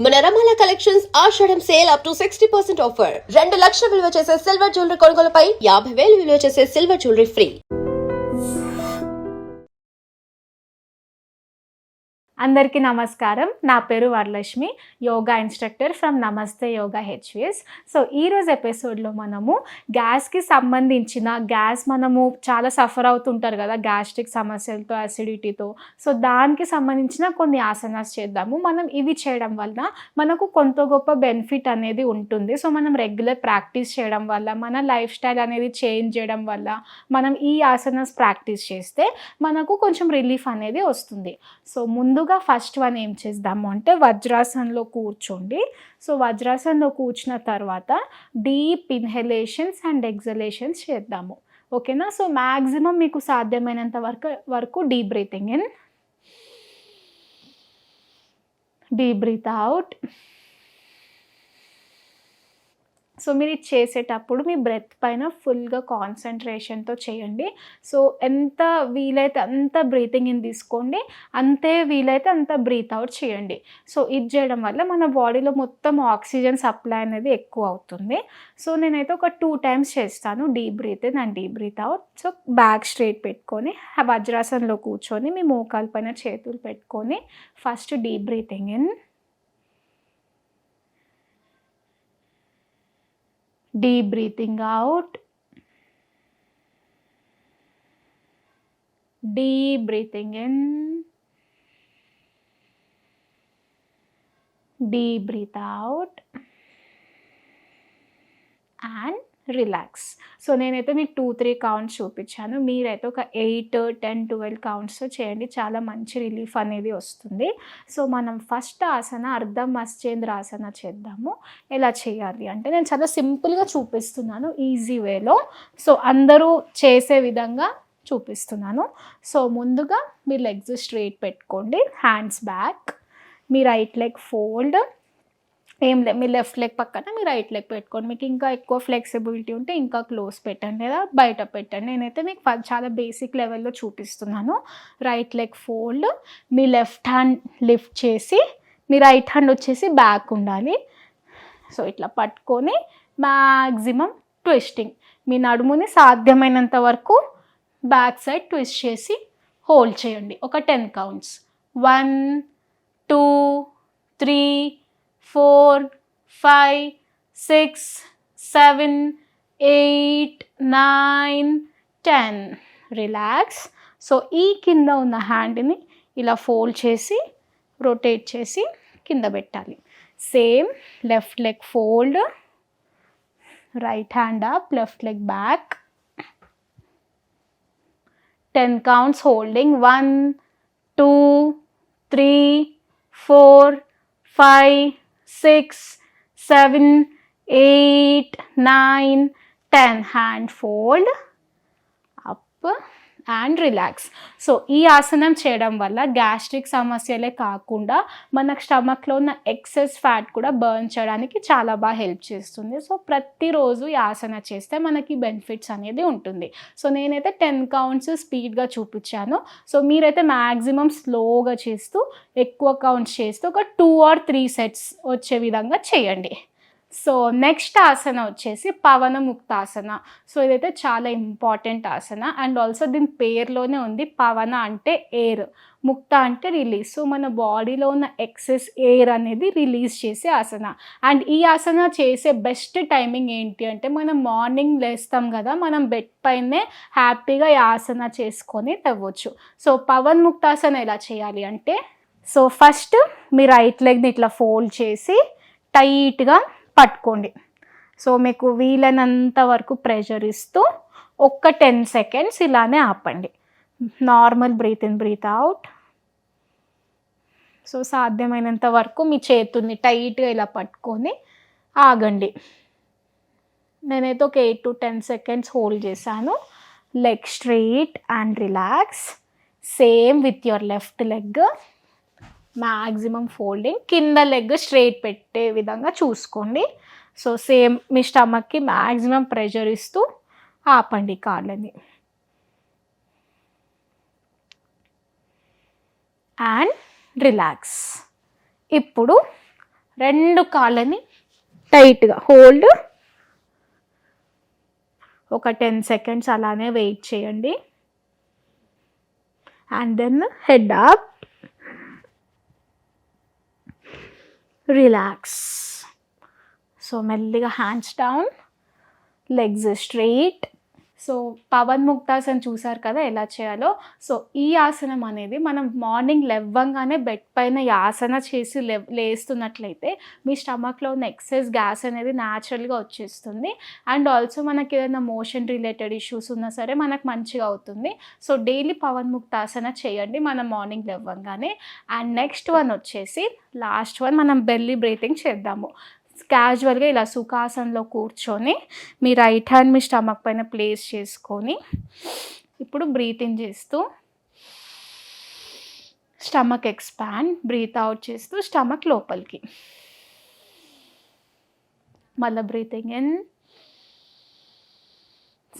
మన రమాల collections Ashadham sale up to 60% offer. 2 లక్షల విలువ చేసే సిల్వర్ జ్యువెలరీ కొనుగోలుపై 50,000 విలువ చేసే సిల్వర్ జ్యువెలరీ ఫ్రీ. అందరికీ నమస్కారం. నా పేరు వరలక్ష్మి, యోగా ఇన్స్ట్రక్టర్ ఫ్రమ్ నమస్తే యోగా హెచ్విఎస్. సో ఈరోజు ఎపిసోడ్లో మనము గ్యాస్కి సంబంధించిన మనము చాలా సఫర్ అవుతుంటారు కదా గ్యాస్ట్రిక్ సమస్యలతో, అసిడిటీతో. సో దానికి సంబంధించిన కొన్ని ఆసనాస్ చేద్దాము. మనం ఇవి చేయడం వల్ల మనకు కొంత గొప్ప బెనిఫిట్ అనేది ఉంటుంది. సో మనం రెగ్యులర్ ప్రాక్టీస్ చేయడం వల్ల, మన లైఫ్ స్టైల్ అనేది చేంజ్ చేయడం వల్ల మనం ఈ ఆసనాస్ ప్రాక్టీస్ చేస్తే మనకు కొంచెం రిలీఫ్ అనేది వస్తుంది. సో ముందుగా ఫస్ట్ వన్ ఏం చేద్దాము అంటే వజ్రాసనంలో కూర్చోండి. సో వజ్రాసనంలో కూర్చున్న తర్వాత డీప్ ఇన్హలేషన్స్ అండ్ ఎగ్జలేషన్స్ చేద్దాము. ఓకేనా? సో మ్యాక్సిమం మీకు సాధ్యమైనంత వరకు deep breathing in, deep breath out. So మీరు ఇది చేసేటప్పుడు మీ బ్రెత్ పైన ఫుల్గా కాన్సన్ట్రేషన్తో చేయండి. సో ఎంత వీలైతే అంత బ్రీతింగ్ ఇన్ తీసుకోండి, అంతే వీలైతే అంత బ్రీత్ అవుట్ చేయండి. సో ఇది చేయడం వల్ల మన బాడీలో మొత్తం ఆక్సిజన్ సప్లై అనేది ఎక్కువ అవుతుంది. సో నేనైతే ఒక 2 times చేస్తాను, deep breath in and deep breath out. So back straight పెట్టుకొని వజ్రాసనంలో కూర్చొని మీ మోకాల పైన చేతులు పెట్టుకొని first deep breathing in, deep breathing out, deep breathing in, deep breath out and relax. So నేనైతే మీకు 2-3 కౌంట్స్ చూపించాను. మీరైతే ఒక 8, 10, 12 కౌంట్స్ చేయండి. చాలా మంచి రిలీఫ్ అనేది వస్తుంది. సో మనం ఫస్ట్ ఆసన అర్ధ మత్స్యేంద్ర ఆసన చేద్దాము. ఎలా చేయాలి అంటే నేను చాలా సింపుల్గా చూపిస్తున్నాను, ఈజీ వేలో. సో అందరూ చేసే విధంగా చూపిస్తున్నాను. సో ముందుగా మీ లెగ్స్ స్ట్రైట్ పెట్టుకోండి, హ్యాండ్స్ బ్యాక్, మీ రైట్ లెగ్ ఫోల్డ్, మీ లెఫ్ట్ లెగ్ పక్కన మీ రైట్ లెగ్ పెట్టుకోండి. మీకు ఇంకా ఎక్కువ ఫ్లెక్సిబిలిటీ ఉంటే ఇంకా క్లోజ్ పెట్టండి లేదా బయట పెట్టండి. నేనైతే మీకు చాలా బేసిక్ లెవెల్లో చూపిస్తున్నాను. రైట్ లెగ్ ఫోల్డ్, మీ లెఫ్ట్ హ్యాండ్ లిఫ్ట్ చేసి మీ రైట్ హ్యాండ్ వచ్చేసి బ్యాక్ ఉండాలి. సో ఇట్లా పట్టుకొని మ్యాక్సిమం ట్విస్టింగ్, మీ నడుముని సాధ్యమైనంత వరకు బ్యాక్ సైడ్ ట్విస్ట్ చేసి హోల్డ్ చేయండి. ఒక 10 counts. 1, 2, 3, 4, 5, 6, 7, 8, 9, 10. రిలాక్స్. సో ఈ కింద ఉన్న హ్యాండ్ని ఇలా ఫోల్డ్ చేసి రొటేట్ చేసి కింద పెట్టాలి. Same left leg fold, right hand up, left leg back. 10 counts holding. 1, 2, 3, 4, 5, 6, 7, 8, 9, 10. Hand fold up and relax. So ఈ ఆసనం చేయడం వల్ల గ్యాస్ట్రిక్ సమస్యలే కాకుండా మనకు స్టమక్లో ఉన్న ఎక్సెస్ ఫ్యాట్ కూడా బర్న్ చేయడానికి చాలా బాగా హెల్ప్ చేస్తుంది. సో ప్రతిరోజు ఈ ఆసన చేస్తే మనకి బెనిఫిట్స్ అనేది ఉంటుంది. సో నేనైతే 10 counts స్పీడ్గా చూపించాను. సో మీరైతే మ్యాక్సిమం స్లోగా చేస్తూ ఎక్కువ కౌంట్స్ చేస్తూ ఒక 2 or 3 sets వచ్చే విధంగా చేయండి. సో నెక్స్ట్ ఆసన వచ్చేసి పవన ముక్తాసన. సో ఇదైతే చాలా ఇంపార్టెంట్ ఆసన అండ్ ఆల్సో దీని పేరులోనే ఉంది, పవన అంటే ఎయిర్, ముక్త అంటే రిలీజ్. సో మన బాడీలో ఉన్న ఎక్సెస్ ఎయిర్ అనేది రిలీజ్ చేసే ఆసన. అండ్ ఈ ఆసన చేసే బెస్ట్ టైమింగ్ ఏంటి అంటే మనం మార్నింగ్ లేస్తాం కదా, మనం బెడ్ పైనే హ్యాపీగా ఈ ఆసన చేసుకొని తవ్వచ్చు. సో పవన్ ముక్తాసన ఎలా చేయాలి అంటే, సో ఫస్ట్ మీ రైట్ లెగ్ని ఇట్లా ఫోల్డ్ చేసి టైట్గా పట్టుకోండి. సో మీకు వీలైనంత వరకు ప్రెషర్ ఇస్తూ ఒక్క 10 seconds ఇలానే ఆపండి. Normal breath in, breath out. So సాధ్యమైనంత వరకు మీ చేతుల్ని టైట్గా ఇలా పట్టుకొని ఆగండి. నేనైతే ఒక 8 to 10 seconds హోల్డ్ చేశాను. Leg straight and relax. Same with your left leg, maximum folding. కింద లెగ్ స్ట్రైట్ పెట్టే విధంగా చూసుకోండి. సో సేమ్ మీ స్టమక్కి మ్యాక్సిమం ప్రెషర్ ఇస్తూ ఆపండి కాళ్ళని. And relax. ఇప్పుడు రెండు కాళ్ళని టైట్గా హోల్డ్. ఒక 10 సెకండ్స్ అలానే వెయిట్ చేయండి. And then head up, relax. So మెల్లిగా hands down, legs straight. So Pavan Muktasan చూసారు కదా ఎలా చేయాలో. సో ఈ ఆసనం అనేది మనం మార్నింగ్ లేవగానే బెడ్ పైన ఈ ఆసన చేసి లేస్తున్నట్లయితే మీ స్టమక్లో ఉన్న ఎక్సెస్ గ్యాస్ అనేది న్యాచురల్గా వచ్చేస్తుంది. అండ్ ఆల్సో మనకి ఏదైనా మోషన్ రిలేటెడ్ ఇష్యూస్ ఉన్నా సరే మనకు మంచిగా అవుతుంది. సో డైలీ పవన్ ముక్తాసన చేయండి మనం మార్నింగ్ లేవగానే. అండ్ నెక్స్ట్ వన్ వచ్చేసి లాస్ట్ వన్, మనం బెల్లీ బ్రీతింగ్ చేద్దాము. క్యాజువల్గా ఇలా సుఖాసనంలో కూర్చొని మీ రైట్ హ్యాండ్ మీ స్టమక్ పైన ప్లేస్ చేసుకొని ఇప్పుడు బ్రీతింగ్ చేస్తూ స్టమక్ ఎక్స్పాండ్, బ్రీత్ అవుట్ చేస్తూ స్టమక్ లోపలికి. మళ్ళీ బ్రీతింగ్ ఇన్.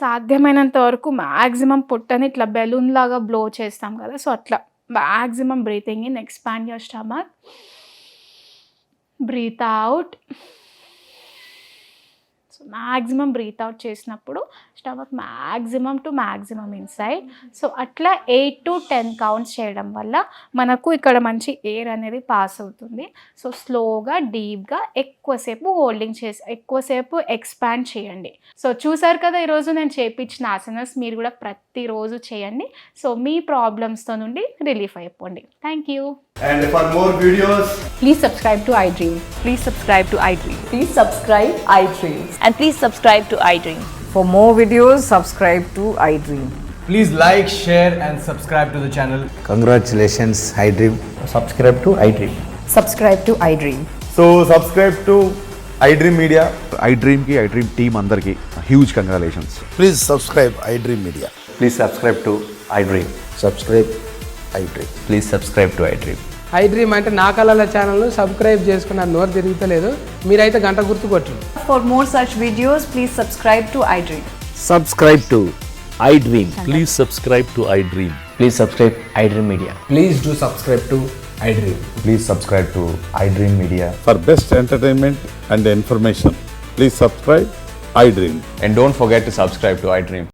సాధ్యమైనంత వరకు మ్యాక్సిమం పొట్టని ఇట్లా బెలూన్ లాగా బ్లో చేస్తాం కదా, సో అట్లా maximum breathing in, expand your stomach. Breathe out. So maximum breathe out చేసినప్పుడు stomach maximum to maximum inside. So అట్లా 8 to 10 కౌంట్స్ చేయడం వల్ల మనకు ఇక్కడ మంచి ఎయిర్ అనేది పాస్ అవుతుంది. సో స్లోగా డీప్గా ఎక్కువసేపు హోల్డింగ్ చేసి ఎక్కువసేపు ఎక్స్పాండ్ చేయండి. సో చూసారు కదా ఈరోజు నేను చేయించిన ఆసనాస్, మీరు కూడా ప్రతిరోజు చేయండి. సో మీ ప్రాబ్లమ్స్తో నుండి రిలీఫ్ అయిపోండి. Thank you. And for more videos, Please subscribe to iDream. Please subscribe to iDream. Please subscribe iDream. And please subscribe to iDream. For more videos, subscribe to iDream. please like, share, and subscribe to the channel. Congratulations, iDream. Subscribe to iDream. Subscribe to iDream. So subscribe to iDream Media. iDream की iDream team अंदर की huge congratulations. Please subscribe iDream Media. Please subscribe to iDream. Subscribe iDream. Please subscribe to iDream. iDream అంటే నా కళల ఛానల్ను subscribe చేసుకున్న నోరు తిరుగుతలేదు, మీరైతే గంట గుర్తు కొట్టండి. For more such videos, please subscribe to iDream. Subscribe to iDream. Please subscribe to iDream. Please subscribe iDream Media. Please do subscribe to iDream. Please subscribe to iDream Media. For best entertainment and information, please subscribe iDream. And don't forget to subscribe to iDream.